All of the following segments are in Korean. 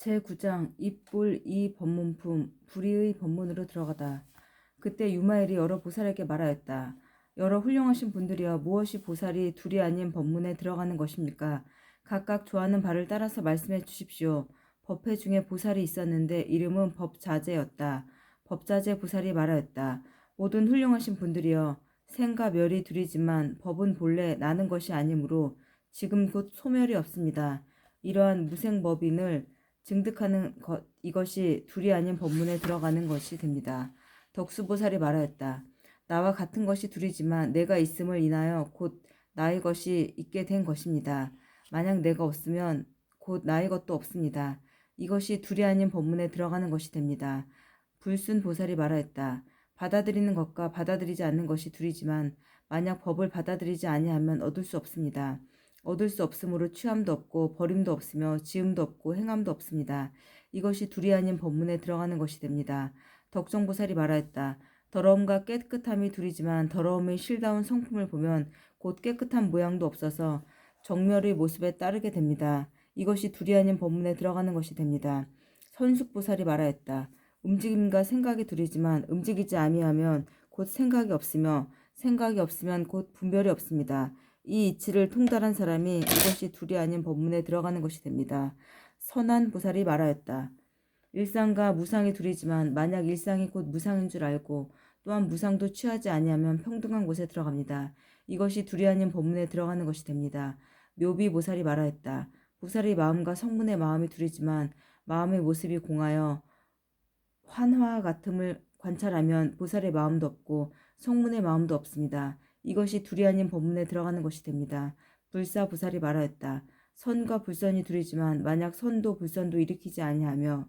제9장 입불 이 법문품 불의의 법문으로 들어가다. 그때 유마엘이 여러 보살에게 말하였다. 여러 훌륭하신 분들이여, 무엇이 보살이 둘이 아닌 법문에 들어가는 것입니까? 각각 좋아하는 바를 따라서 말씀해 주십시오. 법회 중에 보살이 있었는데 이름은 법자제였다. 법자제 보살이 말하였다. 모든 훌륭하신 분들이여, 생과 멸이 둘이지만 법은 본래 나는 것이 아니므로 지금 곧 소멸이 없습니다. 이러한 무생법인을 증득하는 것, 이것이 둘이 아닌 법문에 들어가는 것이 됩니다. 덕수보살이 말하였다. 나와 같은 것이 둘이지만 내가 있음을 인하여 곧 나의 것이 있게 된 것입니다. 만약 내가 없으면 곧 나의 것도 없습니다. 이것이 둘이 아닌 법문에 들어가는 것이 됩니다. 불순보살이 말하였다. 받아들이는 것과 받아들이지 않는 것이 둘이지만 만약 법을 받아들이지 아니하면 얻을 수 없습니다. 얻을 수 없으므로 취함도 없고 버림도 없으며 지음도 없고 행함도 없습니다. 이것이 둘이 아닌 법문에 들어가는 것이 됩니다. 덕정보살이 말하였다. 더러움과 깨끗함이 둘이지만 더러움의 실다운 성품을 보면 곧 깨끗한 모양도 없어서 정멸의 모습에 따르게 됩니다. 이것이 둘이 아닌 법문에 들어가는 것이 됩니다. 선숙보살이 말하였다. 움직임과 생각이 둘이지만 움직이지 아니하면 곧 생각이 없으며 생각이 없으면 곧 분별이 없습니다. 이 이치를 통달한 사람이 이것이 둘이 아닌 법문에 들어가는 것이 됩니다. 선한 보살이 말하였다. 일상과 무상이 둘이지만 만약 일상이 곧 무상인 줄 알고 또한 무상도 취하지 아니하면 평등한 곳에 들어갑니다. 이것이 둘이 아닌 법문에 들어가는 것이 됩니다. 묘비 보살이 말하였다. 보살의 마음과 성문의 마음이 둘이지만 마음의 모습이 공하여 환화와 같음을 관찰하면 보살의 마음도 없고 성문의 마음도 없습니다. 이것이 둘이 아닌 법문에 들어가는 것이 됩니다. 불사보살이 말하였다. 선과 불선이 둘이지만 만약 선도 불선도 일으키지 아니하며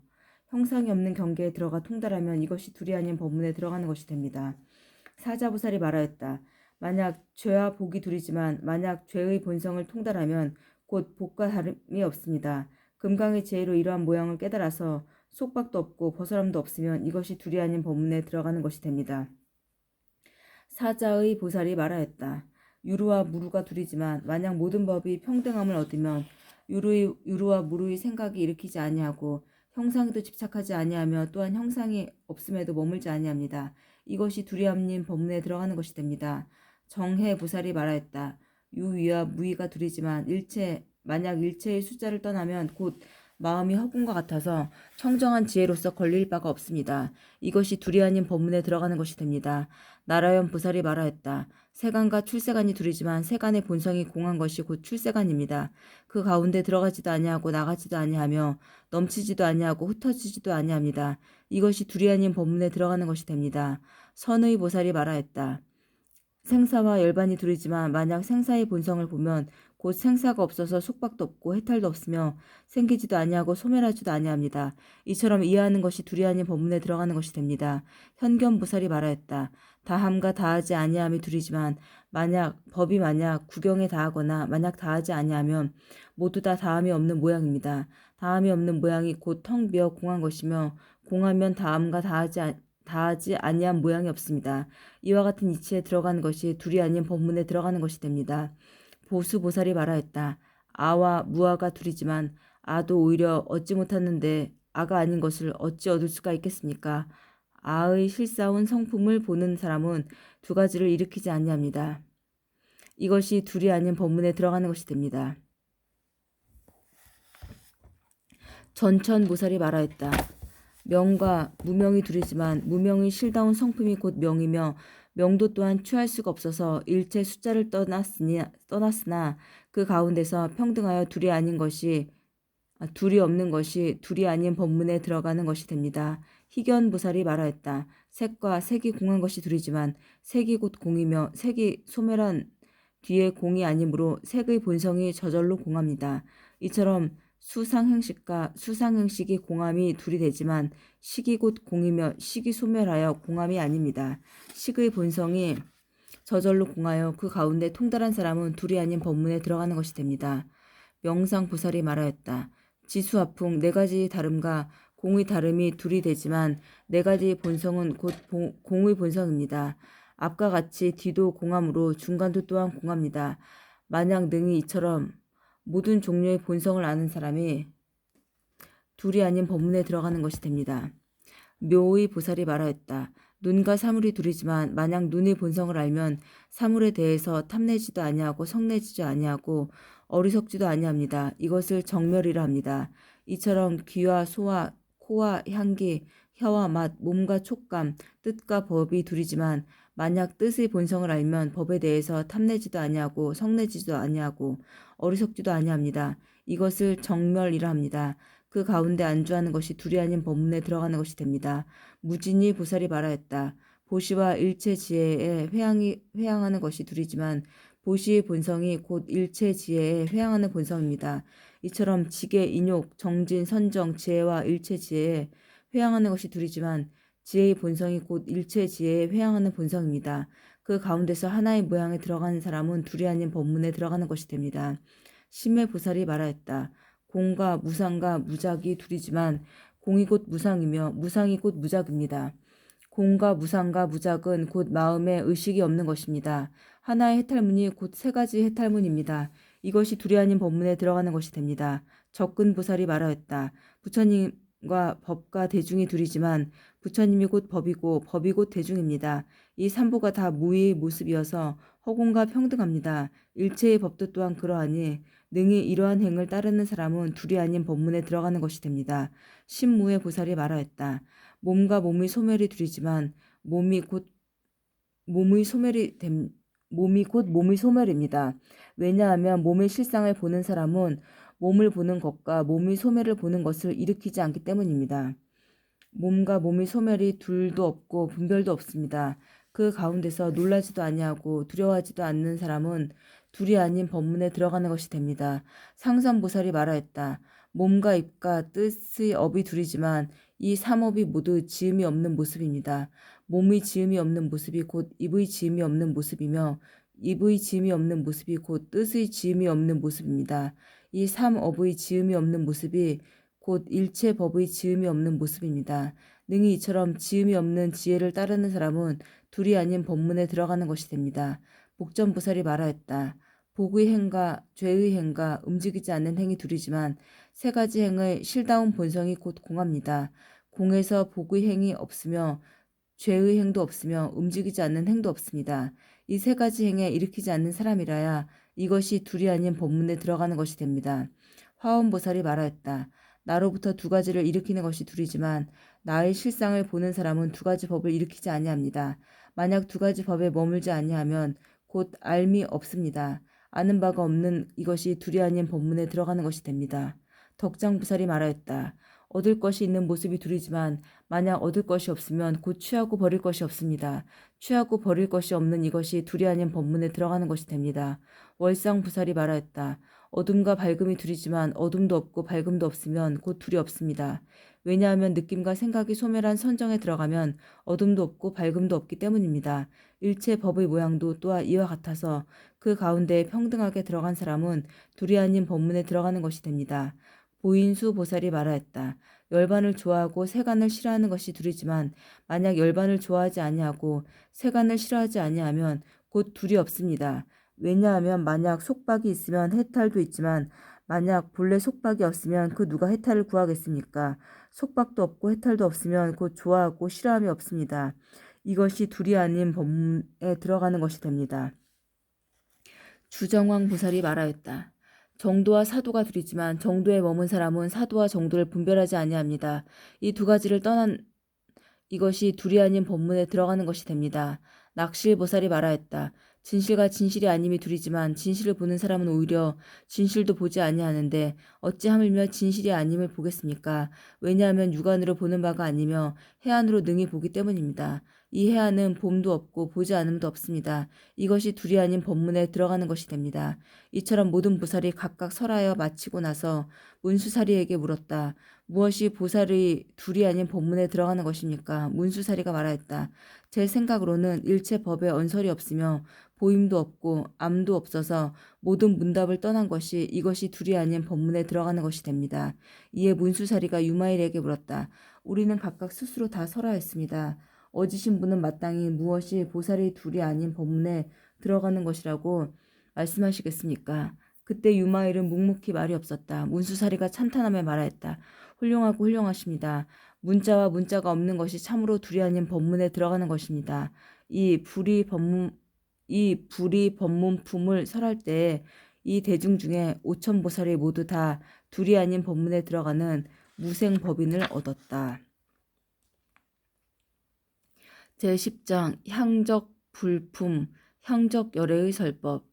형상이 없는 경계에 들어가 통달하면 이것이 둘이 아닌 법문에 들어가는 것이 됩니다. 사자보살이 말하였다. 만약 죄와 복이 둘이지만 만약 죄의 본성을 통달하면 곧 복과 다름이 없습니다. 금강의 지혜로 이러한 모양을 깨달아서 속박도 없고 벗어남도 없으면 이것이 둘이 아닌 법문에 들어가는 것이 됩니다. 사자의 보살이 말하였다. 유루와 무루가 둘이지만 만약 모든 법이 평등함을 얻으면 유루와 무루의 생각이 일으키지 아니하고 형상에도 집착하지 아니하며 또한 형상이 없음에도 머물지 아니합니다. 이것이 둘이 아닌 법문에 들어가는 것이 됩니다. 정해 보살이 말하였다. 유위와 무위가 둘이지만 만약 일체의 숫자를 떠나면 곧 마음이 허공과 같아서 청정한 지혜로서 걸릴 바가 없습니다. 이것이 둘이 아닌 법문에 들어가는 것이 됩니다. 나라연 보살이 말하였다. 세간과 출세간이 둘이지만 세간의 본성이 공한 것이 곧 출세간입니다. 그 가운데 들어가지도 아니하고 나가지도 아니하며 넘치지도 아니하고 흩어지지도 아니합니다. 이것이 둘이 아닌 법문에 들어가는 것이 됩니다. 선의 보살이 말하였다. 생사와 열반이 둘이지만 만약 생사의 본성을 보면 곧 생사가 없어서 속박도 없고 해탈도 없으며 생기지도 아니하고 소멸하지도 아니합니다. 이처럼 이해하는 것이 둘이 아닌 법문에 들어가는 것이 됩니다. 현견보살이 말하였다. 다함과 다하지 아니함이 둘이지만 법이 만약 구경에 다하거나 만약 다하지 아니하면 모두 다 다함이 없는 모양입니다. 다함이 없는 모양이 곧 텅 비어 공한 것이며 공하면 다함과 다하지 아니한 모양이 없습니다. 이와 같은 이치에 들어가는 것이 둘이 아닌 법문에 들어가는 것이 됩니다. 보수보살이 말하였다. 아와 무아가 둘이지만 아도 오히려 얻지 못하는데 아가 아닌 것을 어찌 얻을 수가 있겠습니까? 아의 실사운 성품을 보는 사람은 두 가지를 일으키지 아니합니다. 이것이 둘이 아닌 법문에 들어가는 것이 됩니다. 전천보살이 말하였다. 명과 무명이 둘이지만 무명의 실다운 성품이 곧 명이며 명도 또한 취할 수가 없어서 일체 숫자를 떠났으나 그 가운데서 평등하여 둘이 없는 것이 둘이 아닌 법문에 들어가는 것이 됩니다. 희견보살이 말하였다. 색과 색이 공한 것이 둘이지만 색이 곧 공이며 색이 소멸한 뒤에 공이 아니므로 색의 본성이 저절로 공합니다. 이처럼 수상행식과 수상행식이 공함이 둘이 되지만 식이 곧 공이며 식이 소멸하여 공함이 아닙니다. 식의 본성이 저절로 공하여 그 가운데 통달한 사람은 둘이 아닌 법문에 들어가는 것이 됩니다. 명상보살이 말하였다. 지수화풍 네 가지 다름과 공의 다름이 둘이 되지만 네 가지 본성은 곧 공의 본성입니다. 앞과 같이 뒤도 공함으로 중간도 또한 공합니다. 만약 능히 이처럼 모든 종류의 본성을 아는 사람이 둘이 아닌 법문에 들어가는 것이 됩니다. 묘의 보살이 말하였다. 눈과 사물이 둘이지만 만약 눈의 본성을 알면 사물에 대해서 탐내지도 아니하고 성내지도 아니하고 어리석지도 아니합니다. 이것을 정멸이라 합니다. 이처럼 귀와 소와 코와 향기, 혀와 맛, 몸과 촉감, 뜻과 법이 둘이지만 만약 뜻의 본성을 알면 법에 대해서 탐내지도 아니하고 성내지도 아니하고 어리석지도 아니합니다. 이것을 정멸이라 합니다. 그 가운데 안주하는 것이 둘이 아닌 법문에 들어가는 것이 됩니다. 무진이 보살이 말하였다. 보시와 일체지혜에 회항하는 것이 둘이지만 보시의 본성이 곧 일체지혜에 회항하는 본성입니다. 이처럼 지계, 인욕, 정진, 선정, 지혜와 일체지혜에 회항하는 것이 둘이지만 지혜의 본성이 곧 일체지혜에 회항하는 본성입니다. 그 가운데서 하나의 모양에 들어가는 사람은 둘이 아닌 법문에 들어가는 것이 됩니다. 심해 보살이 말하였다. 공과 무상과 무작이 둘이지만 공이 곧 무상이며 무상이 곧 무작입니다. 공과 무상과 무작은 곧 마음에 의식이 없는 것입니다. 하나의 해탈문이 곧 세 가지 해탈문입니다. 이것이 둘이 아닌 법문에 들어가는 것이 됩니다. 적근 보살이 말하였다. 부처님과 법과 대중이 둘이지만 부처님이 곧 법이고 법이 곧 대중입니다. 이 삼보가 다 무의의 모습이어서 허공과 평등합니다. 일체의 법도 또한 그러하니 능히 이러한 행을 따르는 사람은 둘이 아닌 법문에 들어가는 것이 됩니다. 신무의 보살이 말하였다. 몸과 몸의 소멸이 둘이지만 몸이 곧 몸의 소멸입니다. 왜냐하면 몸의 실상을 보는 사람은 몸을 보는 것과 몸의 소멸을 보는 것을 일으키지 않기 때문입니다. 몸과 몸의 소멸이 둘도 없고 분별도 없습니다. 그 가운데서 놀라지도 아니하고 두려워하지도 않는 사람은 둘이 아닌 법문에 들어가는 것이 됩니다. 상선보살이 말하였다. 몸과 입과 뜻의 업이 둘이지만 이 삼업이 모두 지음이 없는 모습입니다. 몸의 지음이 없는 모습이 곧 입의 지음이 없는 모습이며 입의 지음이 없는 모습이 곧 뜻의 지음이 없는 모습입니다. 이 삼업의 지음이 없는 모습이 곧 일체 법의 지음이 없는 모습입니다. 능히 이처럼 지음이 없는 지혜를 따르는 사람은 둘이 아닌 법문에 들어가는 것이 됩니다. 복전보살이 말하였다. 복의 행과 죄의 행과 움직이지 않는 행이 둘이지만 세 가지 행의 실다운 본성이 곧 공합니다. 공에서 복의 행이 없으며 죄의 행도 없으며 움직이지 않는 행도 없습니다. 이 세 가지 행에 일으키지 않는 사람이라야 이것이 둘이 아닌 법문에 들어가는 것이 됩니다. 화엄보살이 말하였다. 나로부터 두 가지를 일으키는 것이 둘이지만 나의 실상을 보는 사람은 두 가지 법을 일으키지 아니합니다. 만약 두 가지 법에 머물지 아니하면 곧 알미 없습니다. 아는 바가 없는 이것이 둘이 아닌 법문에 들어가는 것이 됩니다. 덕장부살이 말하였다. 얻을 것이 있는 모습이 둘이지만 만약 얻을 것이 없으면 곧 취하고 버릴 것이 없습니다. 취하고 버릴 것이 없는 이것이 둘이 아닌 법문에 들어가는 것이 됩니다. 월상부살이 말하였다. 어둠과 밝음이 둘이지만 어둠도 없고 밝음도 없으면 곧 둘이 없습니다. 왜냐하면 느낌과 생각이 소멸한 선정에 들어가면 어둠도 없고 밝음도 없기 때문입니다. 일체 법의 모양도 또한 이와 같아서 그 가운데에 평등하게 들어간 사람은 둘이 아닌 법문에 들어가는 것이 됩니다. 보인수 보살이 말하였다. 열반을 좋아하고 세간을 싫어하는 것이 둘이지만 만약 열반을 좋아하지 아니하고 세간을 싫어하지 아니하면 곧 둘이 없습니다. 왜냐하면 만약 속박이 있으면 해탈도 있지만 만약 본래 속박이 없으면 그 누가 해탈을 구하겠습니까? 속박도 없고 해탈도 없으면 곧 좋아하고 싫어함이 없습니다. 이것이 둘이 아닌 법문에 들어가는 것이 됩니다. 주정왕 보살이 말하였다. 정도와 사도가 둘이지만 정도에 머문 사람은 사도와 정도를 분별하지 아니합니다. 이 두 가지를 떠난 이것이 둘이 아닌 법문에 들어가는 것이 됩니다. 낙실보살이 말하였다. 진실과 진실이 아님이 둘이지만 진실을 보는 사람은 오히려 진실도 보지 아니하는데 어찌 하물며 진실이 아님을 보겠습니까? 왜냐하면 육안으로 보는 바가 아니며 해안으로 능히 보기 때문입니다. 이 해안은 봄도 없고 보지 않음도 없습니다. 이것이 둘이 아닌 법문에 들어가는 것이 됩니다. 이처럼 모든 보살이 각각 설하여 마치고 나서 문수사리에게 물었다. 무엇이 보살의 둘이 아닌 법문에 들어가는 것입니까? 문수사리가 말하였다. 제 생각으로는 일체 법에 언설이 없으며 보임도 없고 암도 없어서 모든 문답을 떠난 것이 이것이 둘이 아닌 법문에 들어가는 것이 됩니다. 이에 문수사리가 유마일에게 물었다. 우리는 각각 스스로 다 설하였습니다. 어지신 분은 마땅히 무엇이 보살의 둘이 아닌 법문에 들어가는 것이라고 말씀하시겠습니까? 그때 유마일은 묵묵히 말이 없었다. 문수사리가 찬탄함에 말하였다. 훌륭하고 훌륭하십니다. 문자와 문자가 없는 것이 참으로 둘이 아닌 법문에 들어가는 것입니다. 이 불이 법문품을 설할 때에 이 대중 중에 5,000보살이 모두 다 둘이 아닌 법문에 들어가는 무생법인을 얻었다. 제10장 향적 불품 향적 열애의 설법.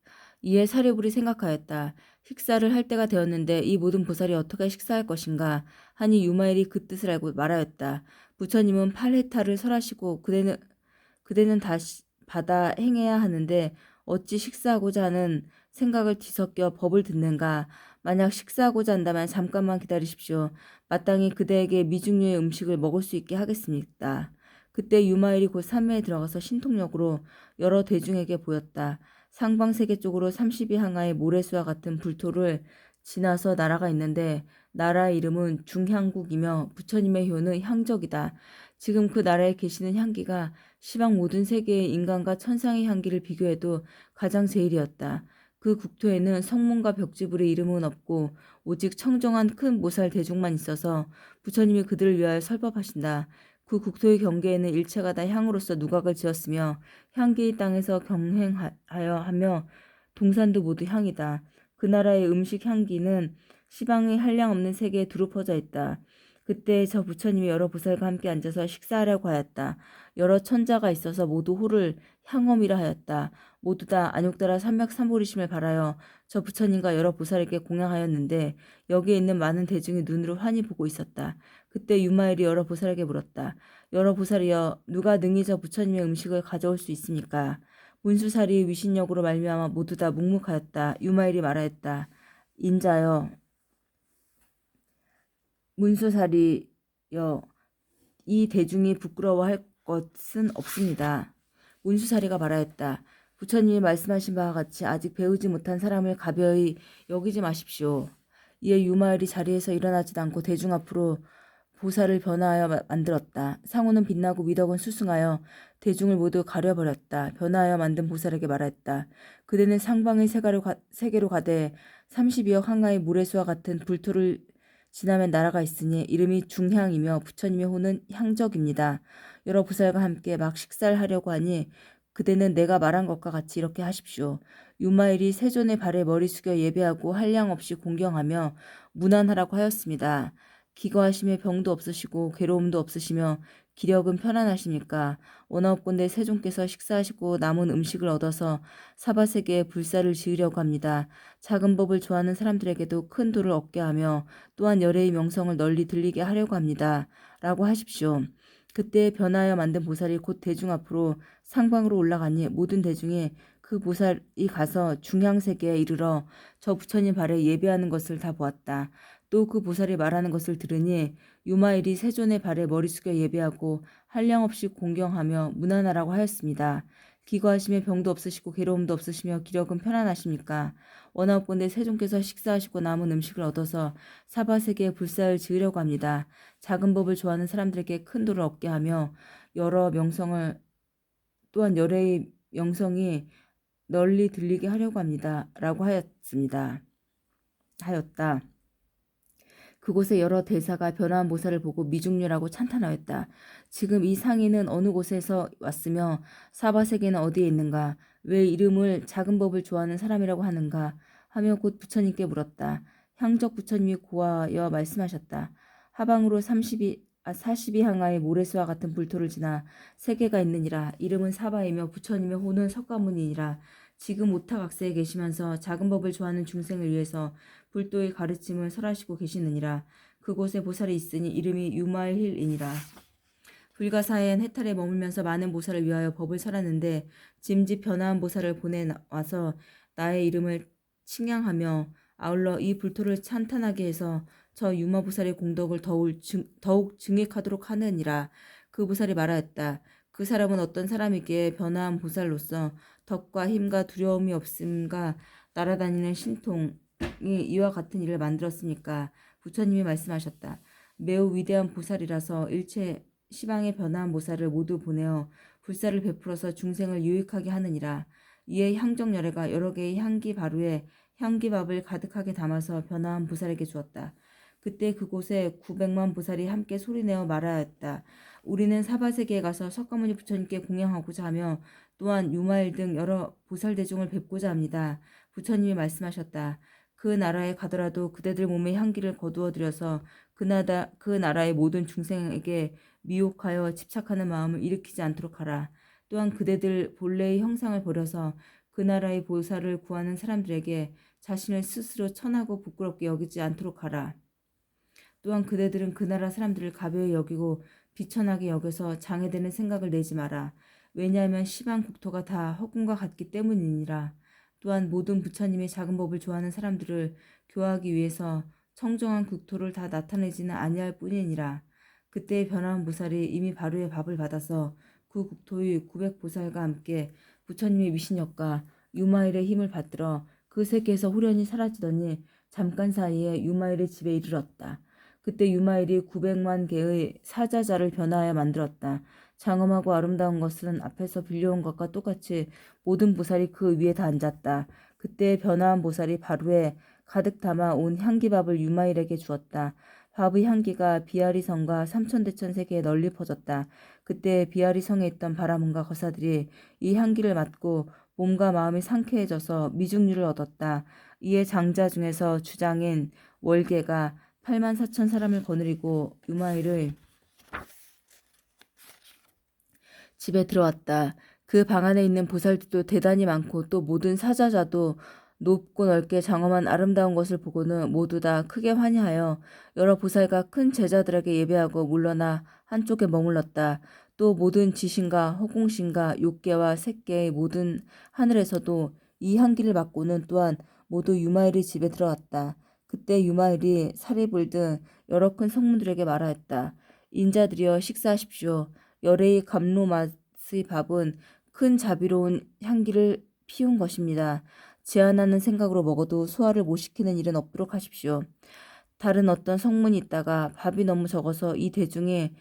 이에 사리불이 생각하였다. 식사를 할 때가 되었는데 이 모든 보살이 어떻게 식사할 것인가 하니 유마일이 그 뜻을 알고 말하였다. 부처님은 8회타를 설하시고 그대는 다시 받아 행해야 하는데 어찌 식사하고자 하는 생각을 뒤섞여 법을 듣는가. 만약 식사하고자 한다면 잠깐만 기다리십시오. 마땅히 그대에게 미중류의 음식을 먹을 수 있게 하겠습니다. 그때 유마일이 곧 산매에 들어가서 신통력으로 여러 대중에게 보였다. 상방세계 쪽으로 32항아의 모래수와 같은 불토를 지나서 나라가 있는데 나라 이름은 중향국이며 부처님의 효는 향적이다. 지금 그 나라에 계시는 향기가 시방 모든 세계의 인간과 천상의 향기를 비교해도 가장 제일이었다. 그 국토에는 성문과 벽지불의 이름은 없고 오직 청정한 큰 모살 대중만 있어서 부처님이 그들을 위하여 설법하신다. 그 국토의 경계에는 일체가 다 향으로서 누각을 지었으며 향기의 땅에서 경행하여 하며 동산도 모두 향이다. 그 나라의 음식 향기는 시방의 한량없는 세계에 두루 퍼져 있다. 그때 저 부처님이 여러 보살과 함께 앉아서 식사하려고 하였다. 여러 천자가 있어서 모두 호를 향엄이라 하였다. 모두 다 안욕따라 삼맥삼보리심을 바라여 저 부처님과 여러 보살에게 공양하였는데 여기에 있는 많은 대중이 눈으로 환히 보고 있었다. 그때 유마일이 여러 보살에게 물었다. 여러 보살이여 누가 능히 저 부처님의 음식을 가져올 수 있습니까? 문수사리의 위신력으로 말미암아 모두 다 묵묵하였다. 유마일이 말하였다. 인자여 문수사리여 이 대중이 부끄러워할 것은 없습니다. 문수사리가 말하였다. 부처님이 말씀하신 바와 같이 아직 배우지 못한 사람을 가벼이 여기지 마십시오. 이에 유마일이 자리에서 일어나지도 않고 대중 앞으로 보살을 변화하여 만들었다. 상우는 빛나고 미덕은 수승하여 대중을 모두 가려버렸다. 변화하여 만든 보살에게 말했다. 그대는 상방의 세계로 가되 32억 항아의 모래수와 같은 불토를 지나면 나라가 있으니 이름이 중향이며 부처님의 호는 향적입니다. 여러 보살과 함께 막 식사를 하려고 하니 그대는 내가 말한 것과 같이 이렇게 하십시오. 유마일이 세존의 발에 머리 숙여 예배하고 한량 없이 공경하며 문안하라고 하였습니다. 기거하심에 병도 없으시고 괴로움도 없으시며 기력은 편안하십니까? 원하옵건대 세존께서 식사하시고 남은 음식을 얻어서 사바세계에 불사를 지으려고 합니다. 작은 법을 좋아하는 사람들에게도 큰 도를 얻게 하며 또한 열애의 명성을 널리 들리게 하려고 합니다. 라고 하십시오. 그때 변하여 만든 보살이 곧 대중 앞으로 상방으로 올라가니 모든 대중이 그 보살이 가서 중향세계에 이르러 저 부처님 발에 예배하는 것을 다 보았다. 또 그 보살이 말하는 것을 들으니 유마일이 세존의 발에 머리 숙여 예배하고 한량없이 공경하며 문안하라고 하였습니다. 기거하심에 병도 없으시고 괴로움도 없으시며 기력은 편안하십니까? 원하옵건대 세존께서 식사하시고 남은 음식을 얻어서 사바세계에 불사를 지으려고 합니다. 작은 법을 좋아하는 사람들에게 큰 도를 얻게 하며 또한 열애의 명성이 널리 들리게 하려고 합니다. 라고 하였다. 그곳에 여러 대사가 변화한 보살을 보고 미중류라고 찬탄하였다. 지금 이 상인은 어느 곳에서 왔으며 사바세계는 어디에 있는가? 왜 이름을 작은 법을 좋아하는 사람이라고 하는가? 하며 곧 부처님께 물었다. 향적 부처님이 고하여 말씀하셨다. 하방으로 42항아의 모래수와 같은 불토를 지나 세계가 있느니라. 이름은 사바이며 부처님의 호는 석가모니니라. 지금 오타각세에 계시면서 작은 법을 좋아하는 중생을 위해서 불도의 가르침을 설하시고 계시느니라. 그곳에 보살이 있으니 이름이 유마일이니라. 불가사의한 해탈에 머물면서 많은 보살을 위하여 법을 설하는데 짐짓 변화한 보살을 보내와서 나의 이름을 칭양하며 아울러 이 불토를 찬탄하게 해서 저 유마보살의 공덕을 더욱 증액하도록 하느니라. 그 보살이 말하였다. 그 사람은 어떤 사람이기에 변화한 보살로서 덕과 힘과 두려움이 없음과 날아다니는 신통이 이와 같은 일을 만들었습니까? 부처님이 말씀하셨다. 매우 위대한 보살이라서 일체 시방에 변화한 보살을 모두 보내어 불사를 베풀어서 중생을 유익하게 하느니라. 이에 향정열애가 여러 개의 향기 바루에 향기밥을 가득하게 담아서 변화한 보살에게 주었다. 그때 그곳에 900만 보살이 함께 소리내어 말하였다. 우리는 사바세계에 가서 석가모니 부처님께 공양하고자 하며 또한 유마일 등 여러 보살 대중을 뵙고자 합니다. 부처님이 말씀하셨다. 그 나라에 가더라도 그대들 몸의 향기를 거두어 들여서 그 나라의 모든 중생에게 미혹하여 집착하는 마음을 일으키지 않도록 하라. 또한 그대들 본래의 형상을 버려서 그 나라의 보살을 구하는 사람들에게 자신을 스스로 천하고 부끄럽게 여기지 않도록 하라. 또한 그대들은 그 나라 사람들을 가벼이 여기고 비천하게 여겨서 장애되는 생각을 내지 마라. 왜냐하면 시방 국토가 다 허공과 같기 때문이니라. 또한 모든 부처님의 작은 법을 좋아하는 사람들을 교화하기 위해서 청정한 국토를 다 나타내지는 아니할 뿐이니라. 그때 변화한 보살이 이미 바로의 밥을 받아서 그 국토의 900보살과 함께 부처님의 미신력과 유마일의 힘을 받들어 그 세계에서 후련히 사라지더니 잠깐 사이에 유마일의 집에 이르렀다. 그때 유마일이 900만 개의 사자자를 변화하여 만들었다. 장엄하고 아름다운 것은 앞에서 빌려온 것과 똑같이 모든 보살이 그 위에 다 앉았다. 그때 변화한 보살이 바로에 가득 담아 온 향기밥을 유마일에게 주었다. 밥의 향기가 비아리 성과 삼천대천 세계에 널리 퍼졌다. 그때 비아리 성에 있던 바라문과 거사들이 이 향기를 맡고 몸과 마음이 상쾌해져서 미중류를 얻었다. 이에 장자 중에서 주장인 월계가 8만 4천 사람을 거느리고 유마일의 집에 들어왔다. 그 방 안에 있는 보살들도 대단히 많고 또 모든 사자자도 높고 넓게 장엄한 아름다운 것을 보고는 모두 다 크게 환희하여 여러 보살과 큰 제자들에게 예배하고 물러나 한쪽에 머물렀다. 또 모든 지신과 허공신과 욕계와 색계의 모든 하늘에서도 이 향기를 맡고는 또한 모두 유마일의 집에 들어왔다. 그때 유마일이 사리불 등 여러 큰 성문들에게 말하였다. 인자들이여 식사하십시오. 열의 감로맛의 밥은 큰 자비로운 향기를 피운 것입니다. 제한하는 생각으로 먹어도 소화를 못 시키는 일은 없도록 하십시오. 다른 어떤 성문이 있다가 밥이 너무 적어서 이 대중에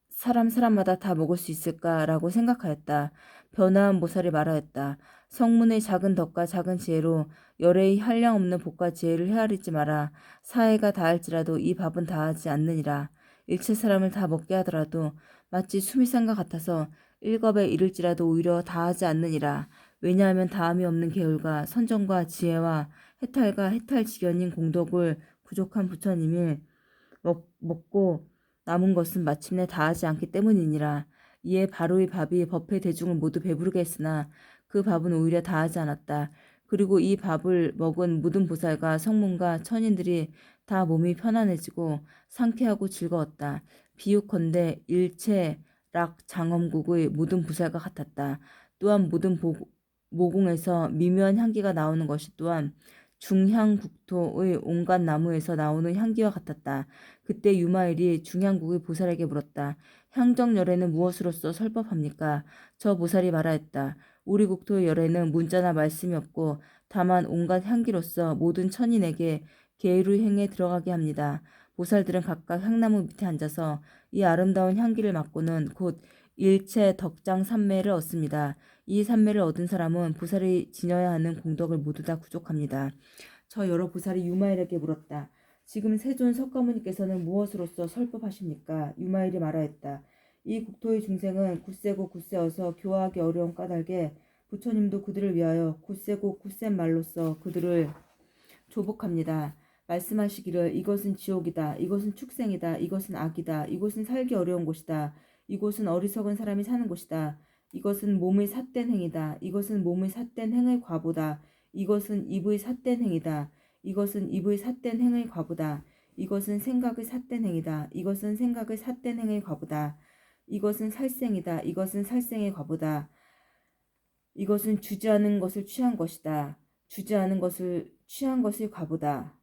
사람마다 다 먹을 수 있을까라고 생각하였다. 변화한 보살이 말하였다. 성문의 작은 덕과 작은 지혜로 열의 한량없는 복과 지혜를 헤아리지 마라. 사해가 다할지라도 이 밥은 다하지 않느니라. 일체 사람을 다 먹게 하더라도 마치 수미상과 같아서 일겁에 이를지라도 오히려 다하지 않느니라. 왜냐하면 다함이 없는 계율과 선정과 지혜와 해탈과 해탈지견인 공덕을 부족한 부처님이 먹고 남은 것은 마침내 다하지 않기 때문이니라. 이에 바로의 밥이 법회 대중을 모두 배부르게 했으나 그 밥은 오히려 다하지 않았다. 그리고 이 밥을 먹은 모든 보살과 성문과 천인들이 다 몸이 편안해지고 상쾌하고 즐거웠다. 비유컨대 일체 락 장엄국의 모든 보살과 같았다. 또한 모든 모공에서 미묘한 향기가 나오는 것이 또한 중향국토의 온갖 나무에서 나오는 향기와 같았다. 그때 유마일이 중향국의 보살에게 물었다. 향정열애는 무엇으로써 설법합니까? 저 보살이 말하였다. 우리 국토의 열애는 문자나 말씀이 없고 다만 온갖 향기로서 모든 천인에게 계율의 행에 들어가게 합니다. 보살들은 각각 향나무 밑에 앉아서 이 아름다운 향기를 맡고는 곧 일체 덕장 삼매를 얻습니다. 이 삼매를 얻은 사람은 보살이 지녀야 하는 공덕을 모두 다 구족합니다. 저 여러 보살이 유마일에게 물었다. 지금 세존 석가모니께서는 무엇으로써 설법하십니까? 유마일이 말하였다. 이 국토의 중생은 굳세고 굳세어서 교화하기 어려운 까닭에 부처님도 그들을 위하여 굳세고 굳센 말로써 그들을 조복합니다. 말씀하시기를 이것은 지옥이다. 이것은 축생이다. 이것은 악이다. 이곳은 살기 어려운 곳이다. 이곳은 어리석은 사람이 사는 곳이다. 이것은 몸의 삿된 행이다. 이것은 몸의 삿된 행의 과보다. 이것은 입의 삿된 행이다. 이것은 입의 삿된 행의 과보다. 이것은 생각의 삿된 행이다. 이것은 생각의 삿된 행의 과보다. 이것은 살생이다. 이것은 살생의 과보다. 이것은 주지 않은 것을 취한 것이다. 주지 않은 것을 취한 것의 과보다.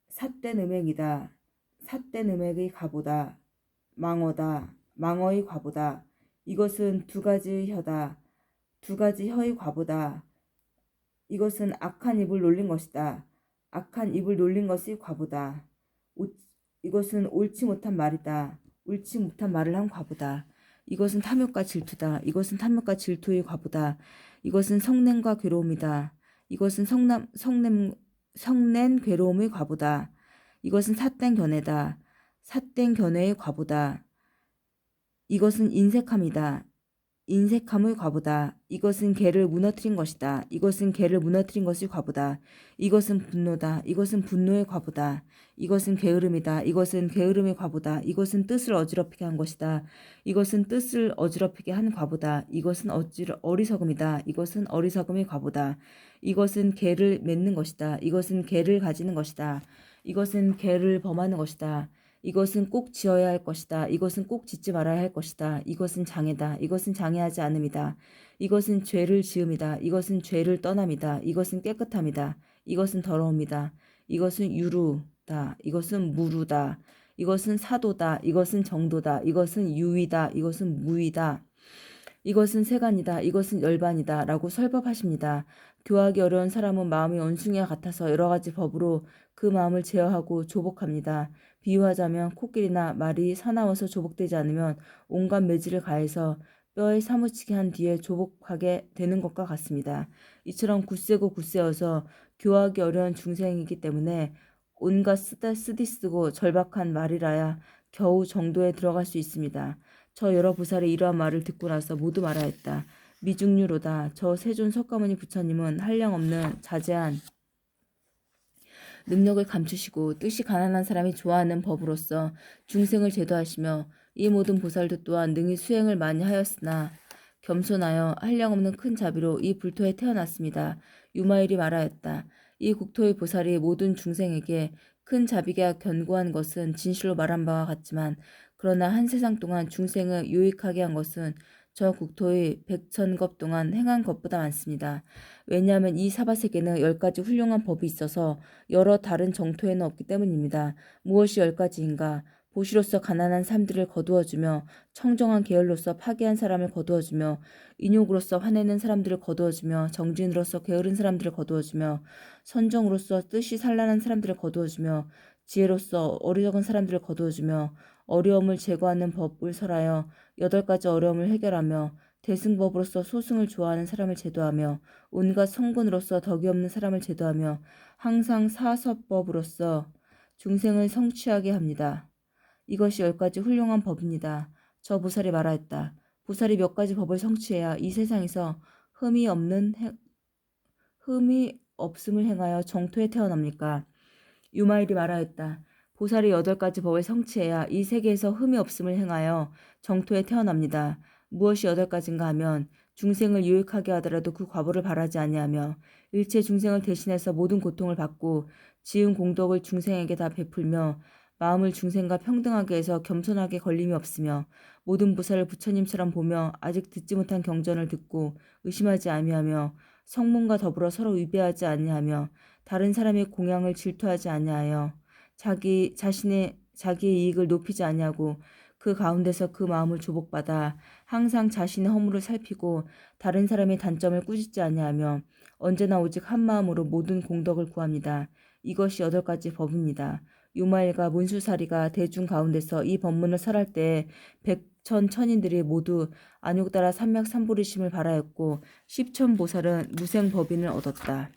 삿된 음행이다. 삿된 음행의 과보다. 망어다. 망어의 과보다. 이것은 두 가지 혀다. 두 가지 혀의 과보다. 이것은 악한 입을 놀린 것이다. 악한 입을 놀린 것이 과보다. 이것은 옳지 못한 말이다. 옳지 못한 말을 한 과보다. 이것은 탐욕과 질투다. 이것은 탐욕과 질투의 과보다. 이것은 성냄과 괴로움이다. 이것은 성낸 괴로움의 과보다. 이것은 삿된 견해다. 삿된 견해의 과보다. 이것은 인색함이다. 인색함의 과보다. 이것은 개를 무너뜨린 것이다. 이것은 개를 무너뜨린 것의 과보다. 이것은 분노다. 이것은 분노의 과보다. 이것은 게으름이다. 이것은 게으름의 과보다. 이것은 뜻을 어지럽히게 한 것이다. 이것은 뜻을 어지럽히게 한 과보다. 이것은 어리석음이다. 이것은 어리석음의 과보다. 이것은 개를 맺는 것이다. 이것은 개를 가지는 것이다. 이것은 개를 범하는 것이다. 이것은 꼭 지어야 할 것이다. 이것은 꼭 짓지 말아야 할 것이다. 이것은 장애다. 이것은 장애하지 않음이다. 이것은 죄를 지음이다. 이것은 죄를 떠남이다. 이것은 깨끗함이다. 이것은 더러움이다. 이것은 유루다. 이것은 무루다. 이것은 사도다. 이것은 정도다. 이것은 유위다. 이것은 무위다. 이것은 세간이다. 이것은 열반이다. 라고 설법하십니다. 교하기 어려운 사람은 마음이 원숭이와 같아서 여러 가지 법으로 그 마음을 제어하고 조복합니다. 비유하자면 코끼리나 말이 사나워서 조복되지 않으면 온갖 매질을 가해서 뼈에 사무치게 한 뒤에 조복하게 되는 것과 같습니다. 이처럼 굳세고 굳세어서 교하기 어려운 중생이기 때문에 온갖 쓰디쓰고 절박한 말이라야 겨우 정도에 들어갈 수 있습니다. 저 여러 보살이 이러한 말을 듣고 나서 모두 말하였다. 미중류로다. 저 세존 석가모니 부처님은 한량없는 자제한 능력을 감추시고 뜻이 가난한 사람이 좋아하는 법으로서 중생을 제도하시며 이 모든 보살도 또한 능히 수행을 많이 하였으나 겸손하여 한량없는 큰 자비로 이 불토에 태어났습니다. 유마일이 말하였다. 이 국토의 보살이 모든 중생에게 큰 자비가 견고한 것은 진실로 말한 바와 같지만 그러나 한 세상 동안 중생을 유익하게 한 것은 저 국토의 백천겁 동안 행한 것보다 많습니다. 왜냐하면 이 사바세계는 10가지 훌륭한 법이 있어서 여러 다른 정토에는 없기 때문입니다. 무엇이 10가지인가? 보시로서 가난한 삶들을 거두어주며 청정한 계열로서 파괴한 사람을 거두어주며 인욕으로서 화내는 사람들을 거두어주며 정진으로서 게으른 사람들을 거두어주며 선정으로서 뜻이 산란한 사람들을 거두어주며 지혜로서 어리석은 사람들을 거두어주며 어려움을 제거하는 법을 설하여 8가지 어려움을 해결하며 대승법으로서 소승을 좋아하는 사람을 제도하며 온갖 성군으로서 덕이 없는 사람을 제도하며 항상 사서법으로서 중생을 성취하게 합니다. 이것이 10가지 훌륭한 법입니다. 저 보살이 말하였다. 보살이 몇 가지 법을 성취해야 이 세상에서 흠이 없음을 행하여 정토에 태어납니까? 유마일이 말하였다. 보살이 8가지 법을 성취해야 이 세계에서 흠이 없음을 행하여 정토에 태어납니다. 무엇이 8가지인가 하면 중생을 유익하게 하더라도 그 과보를 바라지 아니하며 일체 중생을 대신해서 모든 고통을 받고 지은 공덕을 중생에게 다 베풀며 마음을 중생과 평등하게 해서 겸손하게 걸림이 없으며 모든 보살을 부처님처럼 보며 아직 듣지 못한 경전을 듣고 의심하지 아니하며 성문과 더불어 서로 위배하지 아니하며 다른 사람의 공양을 질투하지 아니하여 자기의 이익을 높이지 아니하고 그 가운데서 그 마음을 조복받아 항상 자신의 허물을 살피고 다른 사람의 단점을 꾸짖지 아니하며 언제나 오직 한 마음으로 모든 공덕을 구합니다. 이것이 8가지 법입니다. 유마일과 문수사리가 대중 가운데서 이 법문을 설할 때에 백천천인들이 모두 안욕 따라 삼맥삼보리심을 바라였고 십천보살은 무생법인을 얻었다.